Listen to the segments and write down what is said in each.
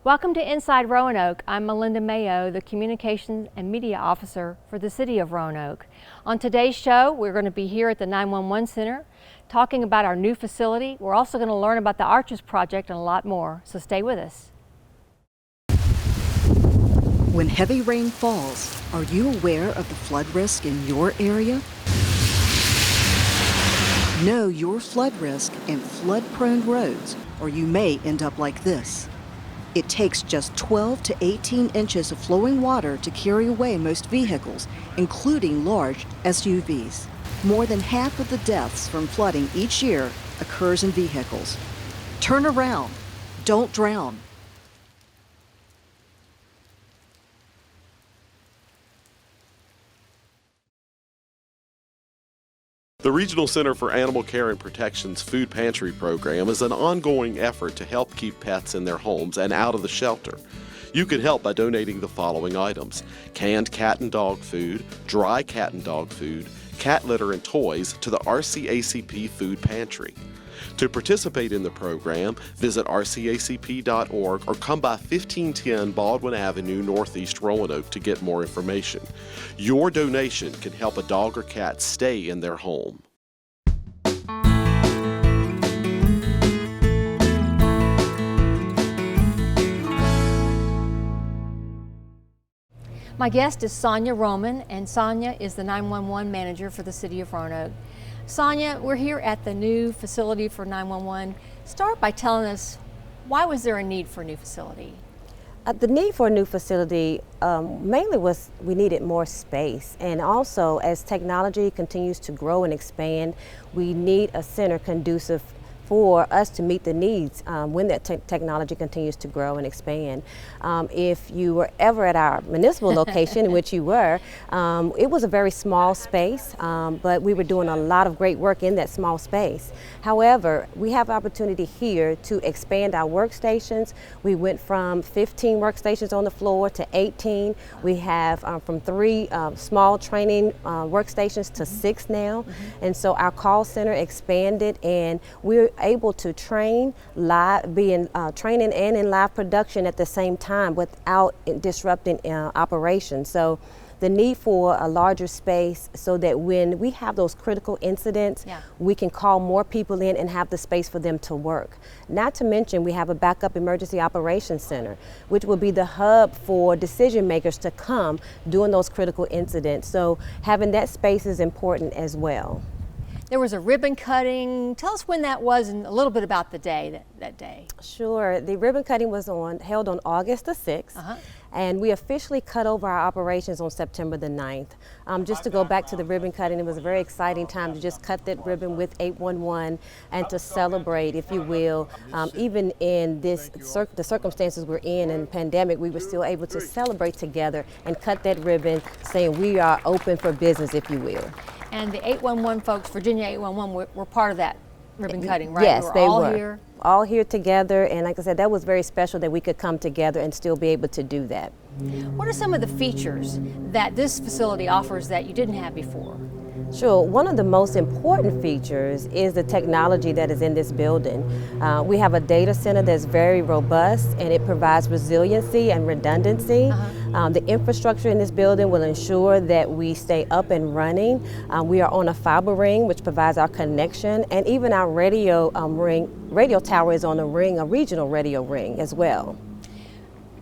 Welcome to Inside Roanoke. I'm Melinda Mayo, the Communications and Media Officer for the City of Roanoke. On today's show, we're going to be here at the 911 Center talking about our new facility. We're also going to learn about the Arches Project and a lot more, so stay with us. When heavy rain falls, are you aware of the flood risk in your area? Know your flood risk and flood-prone roads, or you may end up like this. It takes just 12 to 18 inches of flowing water to carry away most vehicles, including large SUVs. More than half of the deaths from flooding each year occurs in vehicles. Turn around. Don't drown. The Regional Center for Animal Care and Protection's Food Pantry program is an ongoing effort to help keep pets in their homes and out of the shelter. You can help by donating the following items: canned cat and dog food, dry cat and dog food, cat litter and toys to the RCACP Food Pantry. To participate in the program, visit rcacp.org or come by 1510 Baldwin Avenue, Northeast Roanoke to get more information. Your donation can help a dog or cat stay in their home. My guest is Sonia Roman, and Sonia is the 911 manager for the City of Roanoke. Sonia, we're here at the new facility for 911. Start by telling us, why was there a need for a new facility? The need for a new facility mainly was we needed more space, and also as technology continues to grow and expand, we need a center conducive for us to meet the needs when that technology continues to grow and expand. If you were ever at our municipal location, in which you were, it was a very small space, but we were doing a lot of great work in that small space. However, we have opportunity here to expand our workstations. We went from 15 workstations on the floor to 18. We have from 3 small training workstations to 6 now. And so our call center expanded, and we're able to train live, be in training and in live production at the same time without disrupting operations. So the need for a larger space so that when we have those critical incidents, we can call more people in and have the space for them to work. Not to mention, we have a backup emergency operations center, which will be the hub for decision makers to come during those critical incidents. So having that space is important as well. There was a ribbon cutting. Tell us when that was and a little bit about the day, that day. Sure. The ribbon cutting was held on August the 6th. And we officially cut over our operations on September the 9th. Just to go back to the ribbon cutting, it was a very exciting time to just cut that ribbon with 811 and to celebrate, if you will. Even in the circumstances we're in and pandemic, we were still able to celebrate together and cut that ribbon, saying we are open for business, if you will. And the 811 folks, Virginia 811, were part of that ribbon cutting, right? Yes, they were. Here. All here together, and like I said, that was very special that we could come together and still be able to do that. What are some of the features that this facility offers that you didn't have before? Sure. One of the most important features is the technology that is in this building. We have a data center that's very robust, and it provides resiliency and redundancy. The infrastructure in this building will ensure that we stay up and running. We are on a fiber ring, which provides our connection, and even our radio tower is on a ring, a regional radio ring as well.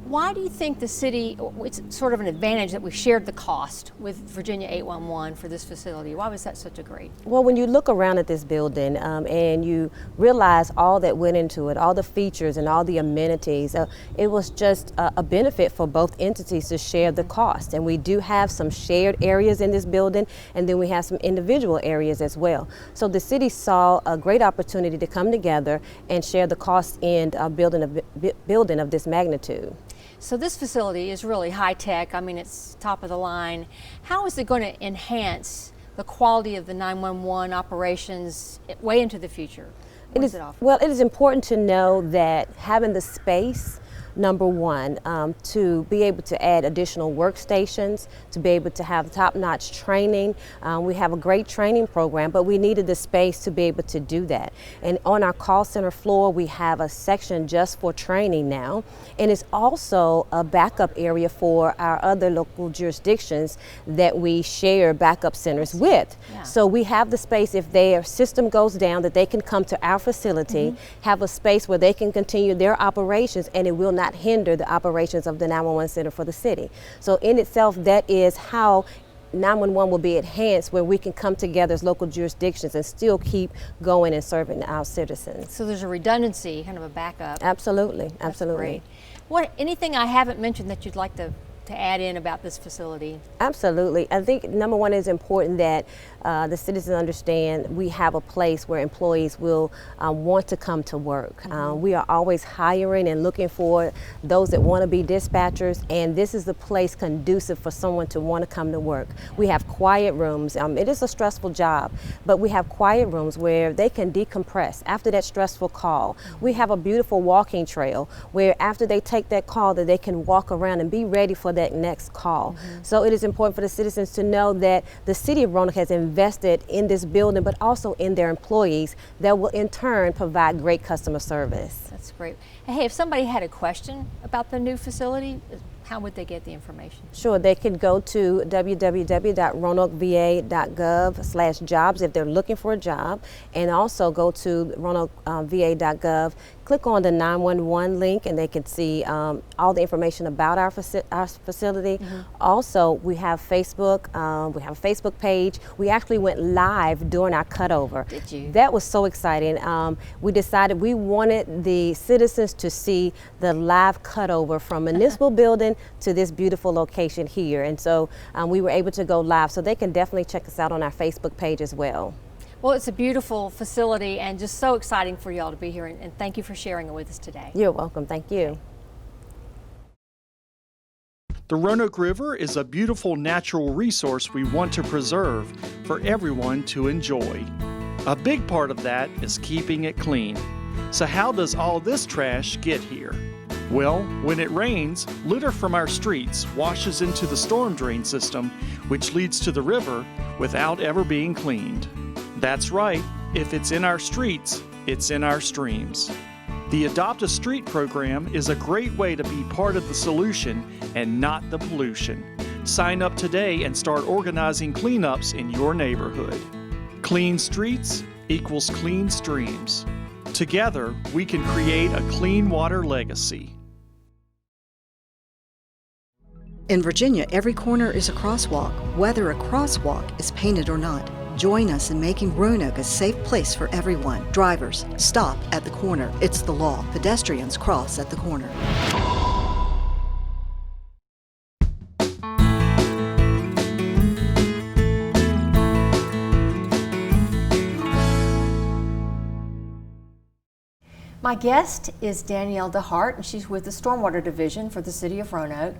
Why do you think the city, it's sort of an advantage that we shared the cost with Virginia 811 for this facility? Why was that such a great? Well, when you look around at this building and you realize all that went into it, all the features and all the amenities, it was just a benefit for both entities to share the cost. And we do have some shared areas in this building, and then we have some individual areas as well. So the city saw a great opportunity to come together and share the cost in building of this magnitude. So this facility is really high tech. I mean, it's top of the line. How is it going to enhance the quality of the 911 operations way into the future? What does it offer? Well, it is important to know that having the space number one, to be able to add additional workstations, to be able to have top-notch training. We have a great training program, but we needed the space to be able to do that. And on our call center floor, we have a section just for training now, and it's also a backup area for our other local jurisdictions that we share backup centers with. Yeah. So we have the space, if their system goes down, that they can come to our facility, have a space where they can continue their operations, and it will not hinder the operations of the 911 center for the city. So in itself, that is how 911 will be enhanced, where we can come together as local jurisdictions and still keep going and serving our citizens. So there's a redundancy, kind of a backup. Absolutely, That's absolutely. great. Anything I haven't mentioned that you'd like to add in about this facility? Absolutely. I think number one is important that the citizens understand we have a place where employees will want to come to work. We are always hiring and looking for those that want to be dispatchers, and this is the place conducive for someone to want to come to work. We have quiet rooms. It is a stressful job, but we have quiet rooms where they can decompress after that stressful call. We have a beautiful walking trail where after they take that call, that they can walk around and be ready for that next call. So it is important for the citizens to know that the city of Roanoke has invested in this building, but also in their employees that will in turn provide great customer service. That's great. Hey, if somebody had a question about the new facility, how would they get the information? Sure, they can go to www.roanokeva.gov/jobs if they're looking for a job, and also go to roanokeva.gov, click on the 911 link, and they can see all the information about our facility. Also, we have Facebook. We have a Facebook page. We actually went live during our cutover. Did you? That was so exciting. We decided we wanted the citizens to see the live cutover from municipal building to this beautiful location here, and so we were able to go live, so they can definitely check us out on our Facebook page as well. Well, it's a beautiful facility and just so exciting for y'all to be here, and thank you for sharing it with us today. You're welcome. Thank you. The Roanoke River is a beautiful natural resource we want to preserve for everyone to enjoy. A big part of that is keeping it clean. So how does all this trash get here? Well, when it rains, litter from our streets washes into the storm drain system, which leads to the river without ever being cleaned. That's right, if it's in our streets, it's in our streams. The Adopt a Street program is a great way to be part of the solution and not the pollution. Sign up today and start organizing cleanups in your neighborhood. Clean streets equals clean streams. Together, we can create a clean water legacy. In Virginia, every corner is a crosswalk, whether a crosswalk is painted or not. Join us in making Roanoke a safe place for everyone. Drivers, stop at the corner. It's the law. Pedestrians cross at the corner. My guest is Danielle DeHart, and she's with the Stormwater Division for the City of Roanoke.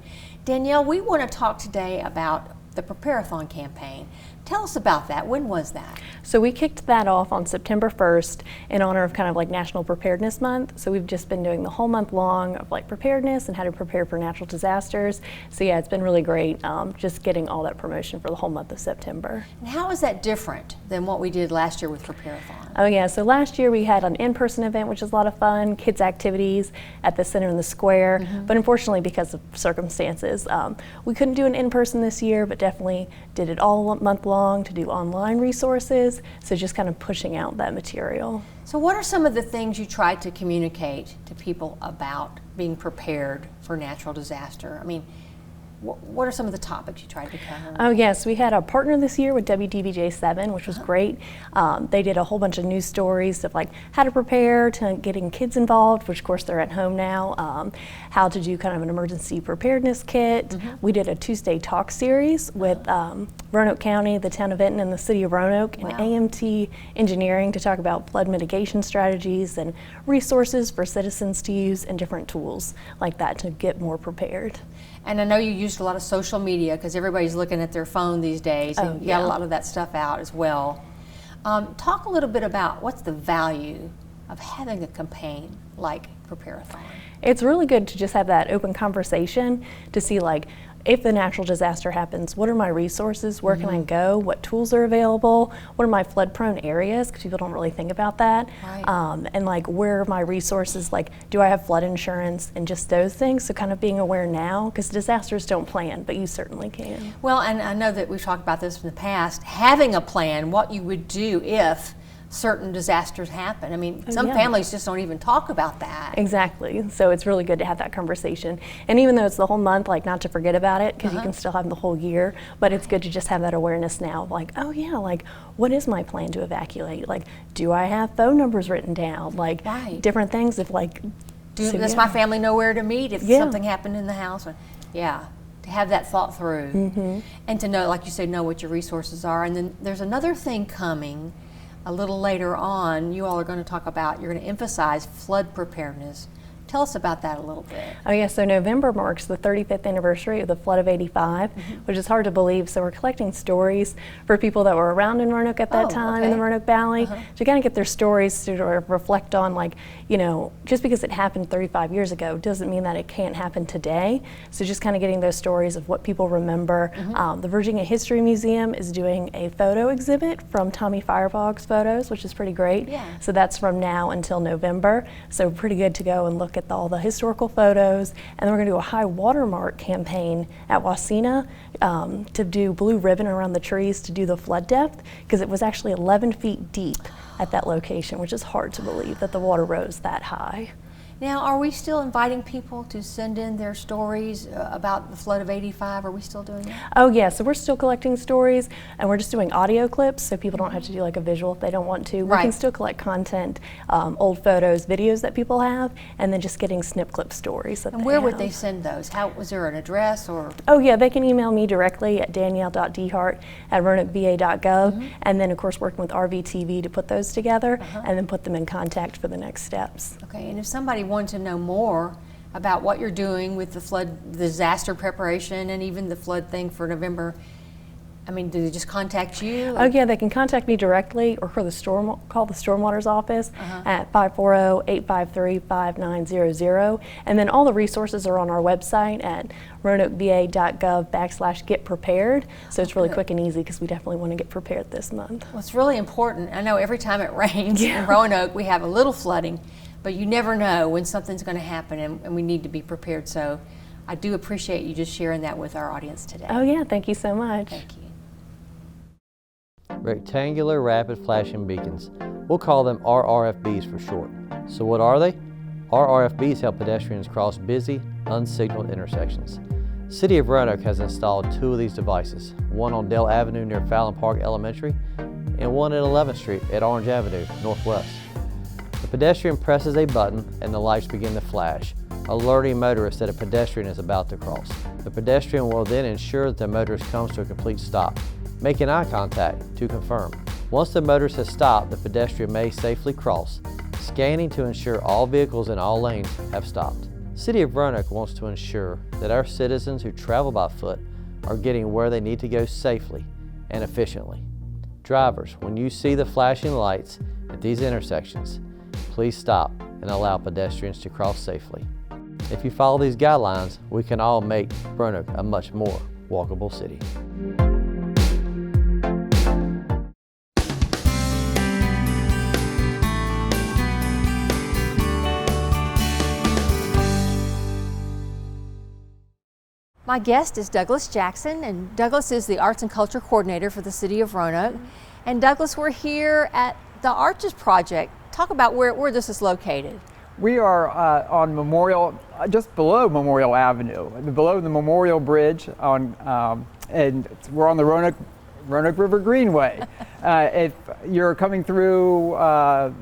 Danielle, we want to talk today about the Prepare-a-thon campaign. Tell us about that. When was that? So we kicked that off on September 1st in honor of kind of like National Preparedness Month. So we've just been doing the whole month long of like preparedness and how to prepare for natural disasters. So yeah, it's been really great just getting all that promotion for the whole month of September. And how is that different than what we did last year with Prepare-a-thon? Oh yeah, so last year we had an in-person event, which was a lot of fun, kids activities at the center in the square. But unfortunately, because of circumstances, we couldn't do an in-person this year, but definitely did it all month long to do online resources, so just kind of pushing out that material. So what are some of the things you tried to communicate to people about being prepared for natural disaster? I mean, what are some of the topics you tried to cover? Oh yes, we had a partner this year with WDBJ7, which was great. They did a whole bunch of news stories of like how to prepare, to getting kids involved, which of course they're at home now, how to do kind of an emergency preparedness kit. We did a Tuesday talk series with Roanoke County, the town of Benton, and the city of Roanoke, and AMT Engineering to talk about flood mitigation strategies and resources for citizens to use and different tools like that to get more prepared. And I know you used a lot of social media because everybody's looking at their phone these days, and you got a lot of that stuff out as well. Talk a little bit about what's the value of having a campaign like Prepare-a-thon? It's really good to just have that open conversation to see, like, if the natural disaster happens, what are my resources? Where can I go? What tools are available? What are my flood-prone areas? Because people don't really think about that. Right. And like, where are my resources? Like, do I have flood insurance and just those things? So kind of being aware now, because disasters don't plan, but you certainly can. Well, and I know that we've talked about this in the past, having a plan, what you would do if certain disasters happen. I mean, some families just don't even talk about that. Exactly. So it's really good to have that conversation. And even though it's the whole month, like, not to forget about it, because you can still have the whole year, but it's good to just have that awareness now, like, oh yeah, like, what is my plan to evacuate? Like, do I have phone numbers written down? Like, different things if, like, does my family know where to meet if something happened in the house? To have that thought through. And to know, like you said, know what your resources are. And then there's another thing coming a little later on. You all are going to talk about, you're going to emphasize flood preparedness. Tell us about that a little bit. Oh yeah, so November marks the 35th anniversary of the flood of '85, which is hard to believe. So we're collecting stories for people that were around in Roanoke at that time, in the Roanoke Valley, to kind of get their stories to reflect on, like, you know, just because it happened 35 years ago doesn't mean that it can't happen today. So just kind of getting those stories of what people remember. The Virginia History Museum is doing a photo exhibit from Tommy Firebog's photos, which is pretty great. So that's from now until November. So pretty good to go and look at all the historical photos. And then we're going to do a high watermark campaign at Wasena to do blue ribbon around the trees to do the flood depth, because it was actually 11 feet deep at that location, which is hard to believe that the water rose that high. Now, are we still inviting people to send in their stories about the flood of '85? Are we still doing that? Oh yeah, so we're still collecting stories, and we're just doing audio clips, so people don't have to do like a visual if they don't want to. We can still collect content, old photos, videos that people have, and then just getting snip clip stories that And where would they send those? Was there an address or? Oh yeah, they can email me directly at danielle.dehart@roanokeva.gov, and then of course working with RVTV to put those together, and then put them in contact for the next steps. Okay, and if somebody wanted to know more about what you're doing with the flood disaster preparation and even the flood thing for November, I mean, do they just contact you? Oh yeah, they can contact me directly or call the Stormwater's office at 540-853-5900. And then all the resources are on our website at roanokeva.gov/getprepared. So it's really quick and easy, because we definitely want to get prepared this month. Well, it's really important. I know every time it rains in Roanoke, we have a little flooding, but you never know when something's going to happen, and we need to be prepared. So I do appreciate you just sharing that with our audience today. Oh yeah, thank you so much. Thank you. Rectangular rapid flashing beacons. We'll call them RRFBs for short. So what are they? RRFBs help pedestrians cross busy, unsignaled intersections. City of Roanoke has installed 2 of these devices, one on Dell Avenue near Fallon Park Elementary, and one at 11th Street at Orange Avenue Northwest. The pedestrian presses a button and the lights begin to flash, alerting motorists that a pedestrian is about to cross. The pedestrian will then ensure that the motorist comes to a complete stop, making eye contact to confirm. Once the motorist has stopped, the pedestrian may safely cross, scanning to ensure all vehicles in all lanes have stopped. City of Roanoke wants to ensure that our citizens who travel by foot are getting where they need to go safely and efficiently. Drivers, when you see the flashing lights at these intersections, please stop and allow pedestrians to cross safely. If you follow these guidelines, we can all make Roanoke a much more walkable city. My guest is Douglas Jackson, and Douglas is the Arts and Culture Coordinator for the City of Roanoke. And Douglas, we're here at the Arches Project. Talk about where this is located. We are on Memorial, just below Memorial Avenue, below the Memorial Bridge, and we're on the Roanoke River Greenway. If you're coming through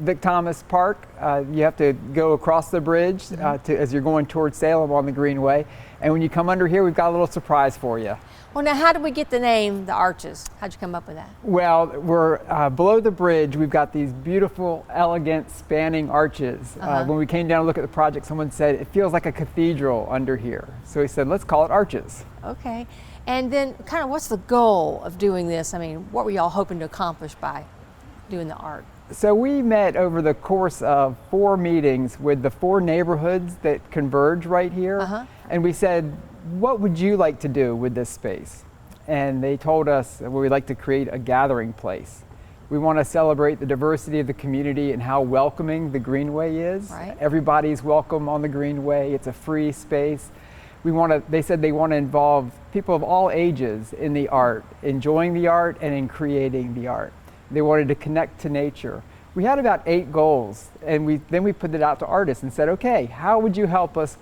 Vic Thomas Park, you have to go across the bridge as you're going towards Salem on the Greenway. And when you come under here, we've got a little surprise for you. Well, now, how did we get the name, the Arches? How'd you come up with that? Well, we're below the bridge. We've got these beautiful, elegant, spanning arches. When we came down to look at the project, someone said, it feels like a cathedral under here. So we said, let's call it Arches. Okay. And then kind of what's the goal of doing this? I mean, what were y'all hoping to accomplish by doing the art? So we met over the course of 4 meetings with the 4 neighborhoods that converge right here. And we said, what would you like to do with this space? And they told us that we'd like to create a gathering place. We want to celebrate the diversity of the community and how welcoming the Greenway is. Everybody's welcome on the Greenway. It's a free space. They said they want to involve people of all ages in the art, enjoying the art and in creating the art. They wanted to connect to nature. We had about 8 goals, and then we put it out to artists and said, okay, how would you help us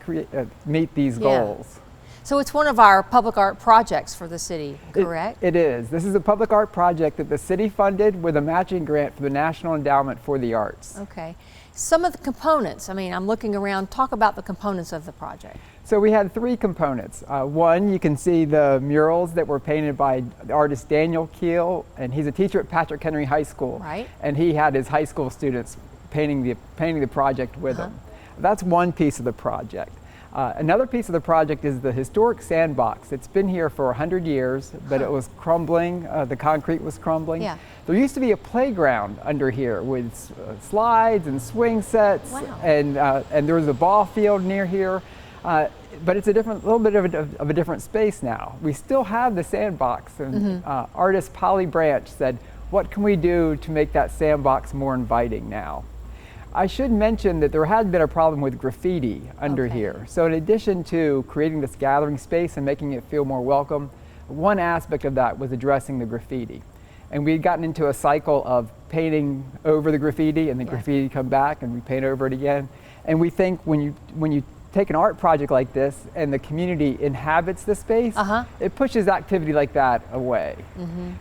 meet these goals? So it's one of our public art projects for the city, correct? It is. This is a public art project that the city funded with a matching grant from the National Endowment for the Arts. Okay. Some of the components, I mean, I'm looking around, talk about the components of the project. So we had 3 components. One, you can see the murals that were painted by artist Daniel Keel, and he's a teacher at Patrick Henry High School. And he had his high school students painting the project with him. That's one piece of the project. Another piece of the project is the historic sandbox. It's been here for 100 years, but it was crumbling. The concrete was crumbling. There used to be a playground under here with slides and swing sets, and there was a ball field near here. But it's a little bit of a different space now. We still have the sandbox, and artist Polly Branch said, what can we do to make that sandbox more inviting now? I should mention that there had been a problem with graffiti under here. So in addition to creating this gathering space and making it feel more welcome, one aspect of that was addressing the graffiti. And we had gotten into a cycle of painting over the graffiti and the graffiti come back and we paint over it again. And we think when you take an art project like this and the community inhabits the space, it pushes activity like that away.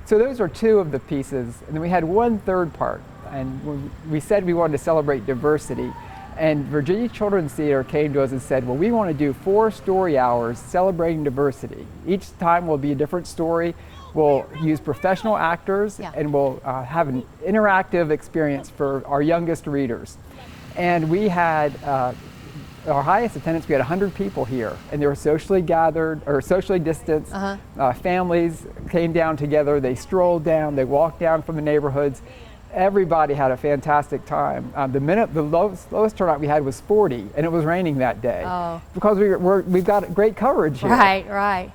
So those are 2 of the pieces. And then we had one third part. And we said we wanted to celebrate diversity. And Virginia Children's Theater came to us and said, well, we want to do 4 story hours celebrating diversity. Each time will be a different story. We'll use professional actors and we'll have an interactive experience for our youngest readers. And we had our highest attendance, we had 100 people here, and they were socially gathered or socially distanced. Families came down together, they strolled down, they walked down from the neighborhoods. Everybody had a fantastic time. The lowest turnout we had was 40, and it was raining that day because we've got great coverage here. Right.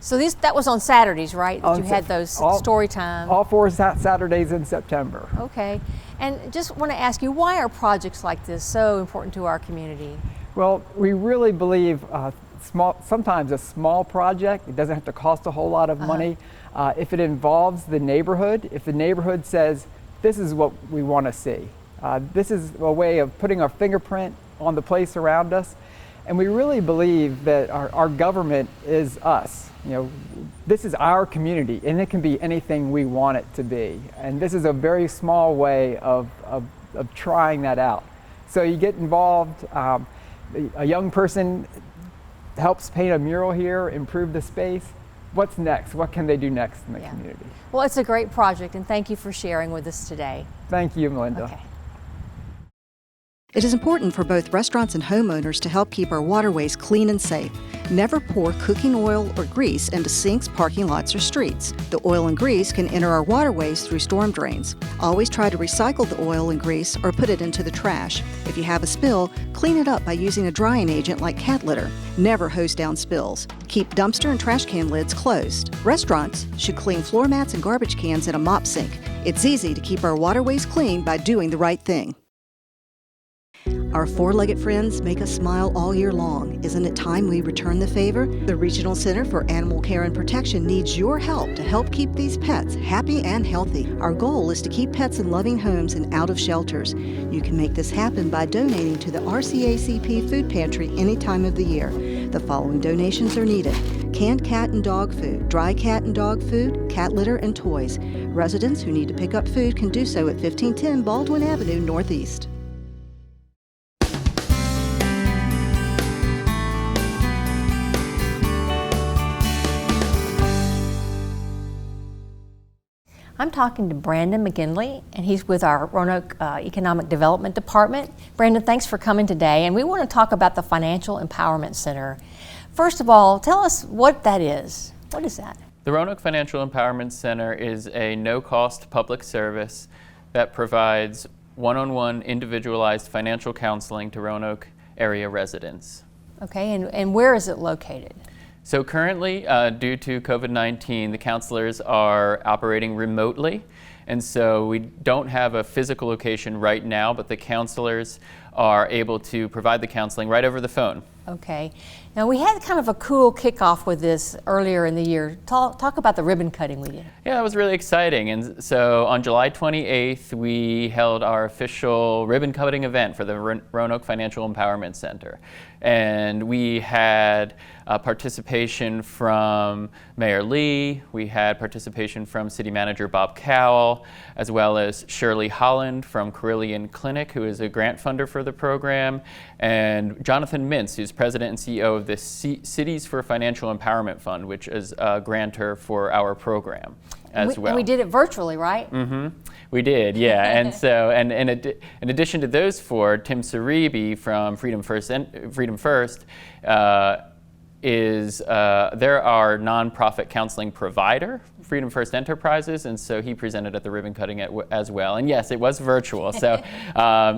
So that was on Saturdays, right? That you had those story time. All 4 Saturdays in September. Okay. And just want to ask you, why are projects like this so important to our community? Well, we really believe sometimes a small project, it doesn't have to cost a whole lot of money. If it involves the neighborhood, if the neighborhood says, this is what we want to see. This is a way of putting our fingerprint on the place around us. And we really believe that our government is us. This is our community, and it can be anything we want it to be. And this is a very small way of trying that out. So you get involved, a young person helps paint a mural here, improve the space. What's next? What can they do next in the community? Well, it's a great project, and thank you for sharing with us today. Thank you, Melinda. Okay. It is important for both restaurants and homeowners to help keep our waterways clean and safe. Never pour cooking oil or grease into sinks, parking lots, or streets. The oil and grease can enter our waterways through storm drains. Always try to recycle the oil and grease or put it into the trash. If you have a spill, clean it up by using a drying agent like cat litter. Never hose down spills. Keep dumpster and trash can lids closed. Restaurants should clean floor mats and garbage cans in a mop sink. It's easy to keep our waterways clean by doing the right thing. Our four-legged friends make us smile all year long. Isn't it time we return the favor? The Regional Center for Animal Care and Protection needs your help to help keep these pets happy and healthy. Our goal is to keep pets in loving homes and out of shelters. You can make this happen by donating to the RCACP Food Pantry any time of the year. The following donations are needed: canned cat and dog food, dry cat and dog food, cat litter, and toys. Residents who need to pick up food can do so at 1510 Baldwin Avenue Northeast. I'm talking to Brandon McGinley, and he's with our Roanoke Economic Development Department. Brandon, thanks for coming today, and we want to talk about the Financial Empowerment Center. First of all, tell us what that is. What is that? The Roanoke Financial Empowerment Center is a no-cost public service that provides one-on-one individualized financial counseling to Roanoke area residents. Okay, and where is it located? So currently, due to COVID-19, the counselors are operating remotely, and so we don't have a physical location right now, but the counselors are able to provide the counseling right over the phone. Okay. Now, we had kind of a cool kickoff with this earlier in the year. Talk about the ribbon cutting we did. Yeah, it was really exciting. And so on July 28th, we held our official ribbon cutting event for the Roanoke Financial Empowerment Center. And we had participation from Mayor Lee, we had participation from City Manager Bob Cowell, as well as Shirley Holland from Carillion Clinic, who is a grant funder for the program, and Jonathan Mintz, who's President and CEO of the Cities for Financial Empowerment Fund, which is a grantor for our program as well. And we did it virtually, right? Mm-hmm. We did, yeah. And so, and in addition to those four, Tim Saribi from Freedom First they're our nonprofit counseling provider, Freedom First Enterprises, and so he presented at the ribbon cutting as well. And yes, it was virtual, so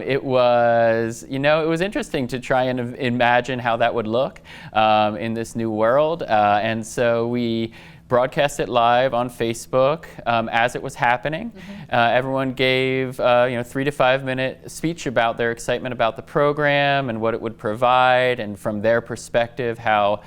it was interesting to try and imagine how that would look in this new world, and so we broadcast it live on Facebook as it was happening. Everyone gave 3 to 5 minute speech about their excitement about the program and what it would provide, and from their perspective how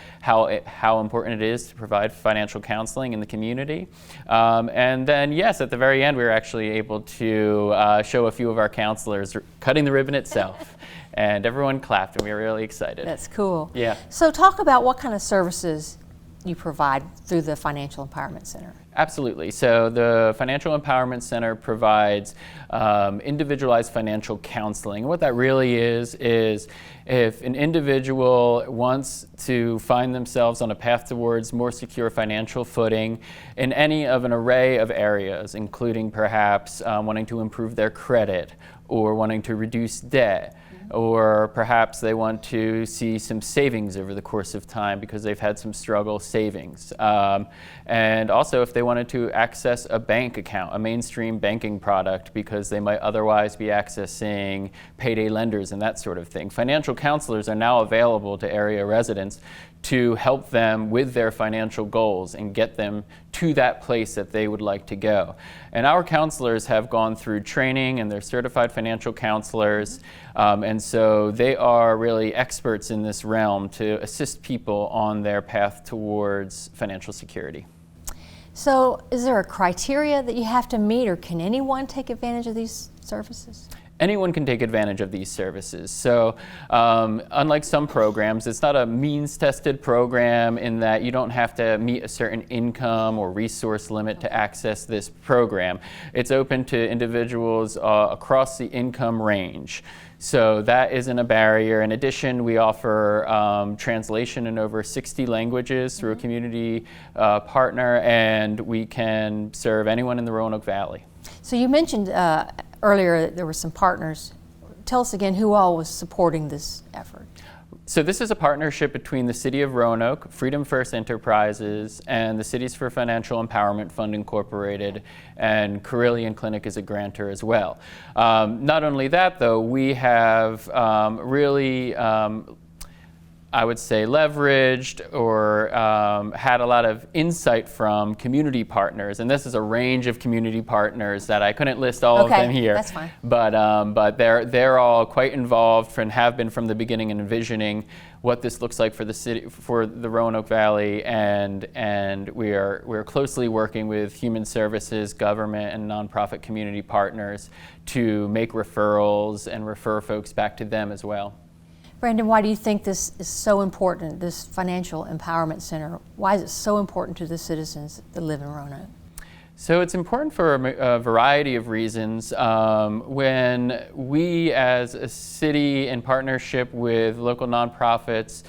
important it is to provide financial counseling in the community. And then yes, at the very end we were actually able to show a few of our counselors cutting the ribbon itself. And everyone clapped, and we were really excited. That's cool. Yeah. So talk about what kind of services you provide through the Financial Empowerment Center. Absolutely. So the Financial Empowerment Center provides individualized financial counseling. And what that really is if an individual wants to find themselves on a path towards more secure financial footing in any of an array of areas, including perhaps wanting to improve their credit or wanting to reduce debt, or perhaps they want to see some savings over the course of time because they've had some struggle savings. And also if they wanted to access a bank account, a mainstream banking product, because they might otherwise be accessing payday lenders and that sort of thing. Financial counselors are now available to area residents to help them with their financial goals and get them to that place that they would like to go. And our counselors have gone through training, and they're certified financial counselors, and so they are really experts in this realm to assist people on their path towards financial security. So is there a criteria that you have to meet, or can anyone take advantage of these services? Anyone can take advantage of these services. So unlike some programs, it's not a means-tested program in that you don't have to meet a certain income or resource limit to access this program. It's open to individuals across the income range. So that isn't a barrier. In addition, we offer translation in over 60 languages through a community partner, and we can serve anyone in the Roanoke Valley. So you mentioned earlier there were some partners. Tell us again who all was supporting this effort. So this is a partnership between the City of Roanoke, Freedom First Enterprises, and the Cities for Financial Empowerment Fund Incorporated, and Carillion Clinic is a grantor as well. Not only that, though, we have really I would say leveraged or had a lot of insight from community partners, and this is a range of community partners that I couldn't list all of them here. That's fine. But they're all quite involved and have been from the beginning in envisioning what this looks like for the city, for the Roanoke Valley, and we're closely working with human services, government, and nonprofit community partners to make referrals and refer folks back to them as well. Brandon, why do you think this is so important, this Financial Empowerment Center? Why is it so important to the citizens that live in Roanoke? So it's important for a variety of reasons. When we as a city in partnership with local nonprofits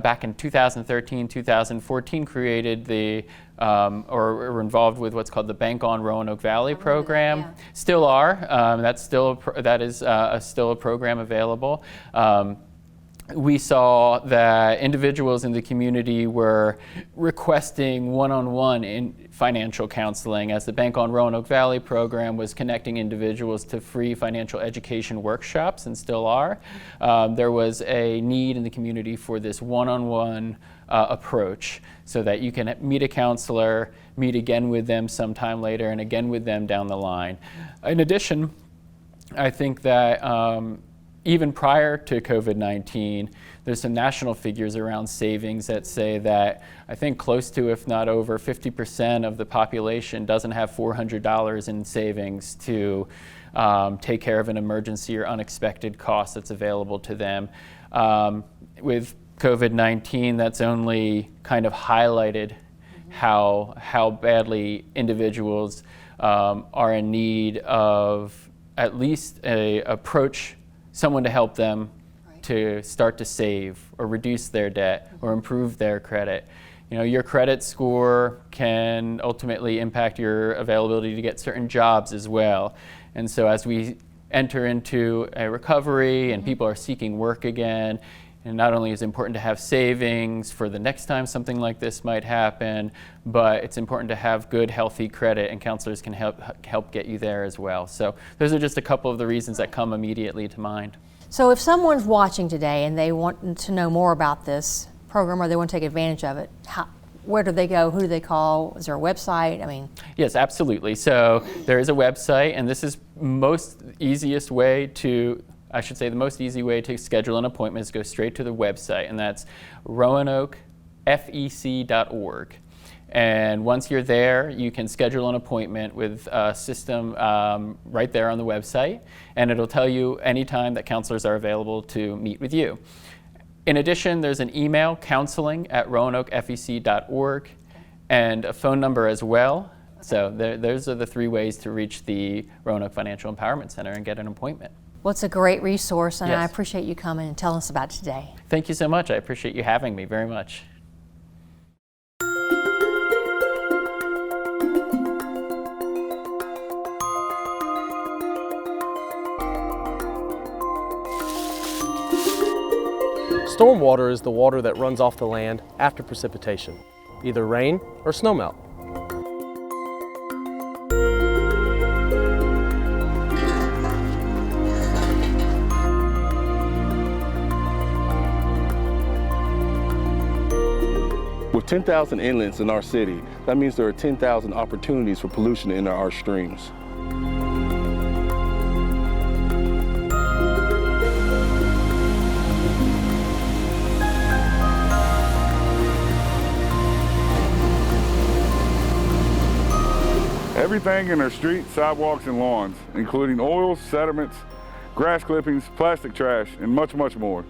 back in 2013, 2014 created the or were involved with what's called the Bank on Roanoke Valley program. Yeah. Still are. That is still a program available. we saw that individuals in the community were requesting one-on-one in financial counseling, as the Bank on Roanoke Valley program was connecting individuals to free financial education workshops, and still are. There was a need in the community for this one-on-one approach, so that you can meet a counselor, meet again with them sometime later, and again with them down the line. In addition, I think that even prior to COVID-19, there's some national figures around savings that say that I think close to, if not over, 50% of the population doesn't have $400 in savings to take care of an emergency or unexpected cost that's available to them. With COVID-19, that's only kind of highlighted how badly individuals are in need of at least someone to help them to start to save or reduce their debt or improve their credit. You know, your credit score can ultimately impact your availability to get certain jobs as well. And so as we enter into a recovery and people are seeking work again, and not only is it important to have savings for the next time something like this might happen, but it's important to have good, healthy credit, and counselors can help get you there as well. So those are just a couple of the reasons that come immediately to mind. So if someone's watching today and they want to know more about this program or they want to take advantage of it, where do they go? Who do they call? Is there a website? I mean, yes, absolutely. So there is a website, and this is the most easy way to schedule an appointment is go straight to the website, and that's roanokefec.org. And once you're there, you can schedule an appointment with a system right there on the website, and it'll tell you anytime that counselors are available to meet with you. In addition, there's an email, counseling@roanokefec.org, and a phone number as well. So those are the three ways to reach the Roanoke Financial Empowerment Center and get an appointment. Well, it's a great resource, and Yes. I appreciate you coming and telling us about it today. Thank you so much. I appreciate you having me very much. Stormwater is the water that runs off the land after precipitation, either rain or snowmelt. With 10,000 inlets in our city, that means there are 10,000 opportunities for pollution in our streams. Everything in our streets, sidewalks, and lawns, including oils, sediments, grass clippings, plastic trash, and much, much more,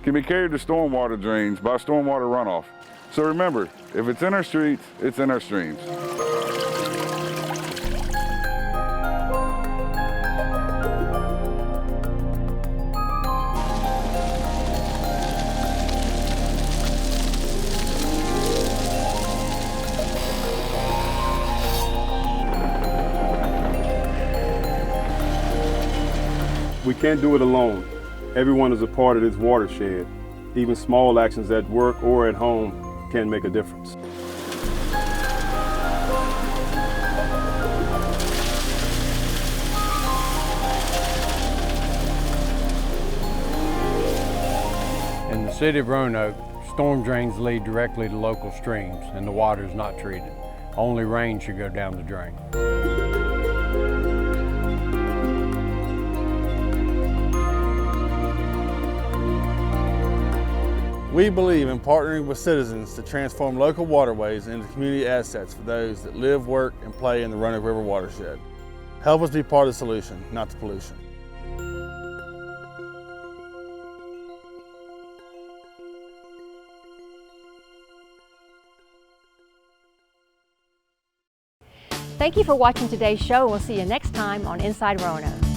can be carried to stormwater drains by stormwater runoff. So remember, if it's in our streets, it's in our streams. We can't do it alone. Everyone is a part of this watershed. Even small actions at work or at home can make a difference. In the city of Roanoke, storm drains lead directly to local streams, and the water is not treated. Only rain should go down the drain. We believe in partnering with citizens to transform local waterways into community assets for those that live, work, and play in the Roanoke River watershed. Help us be part of the solution, not the pollution. Thank you for watching today's show. We'll see you next time on Inside Roanoke.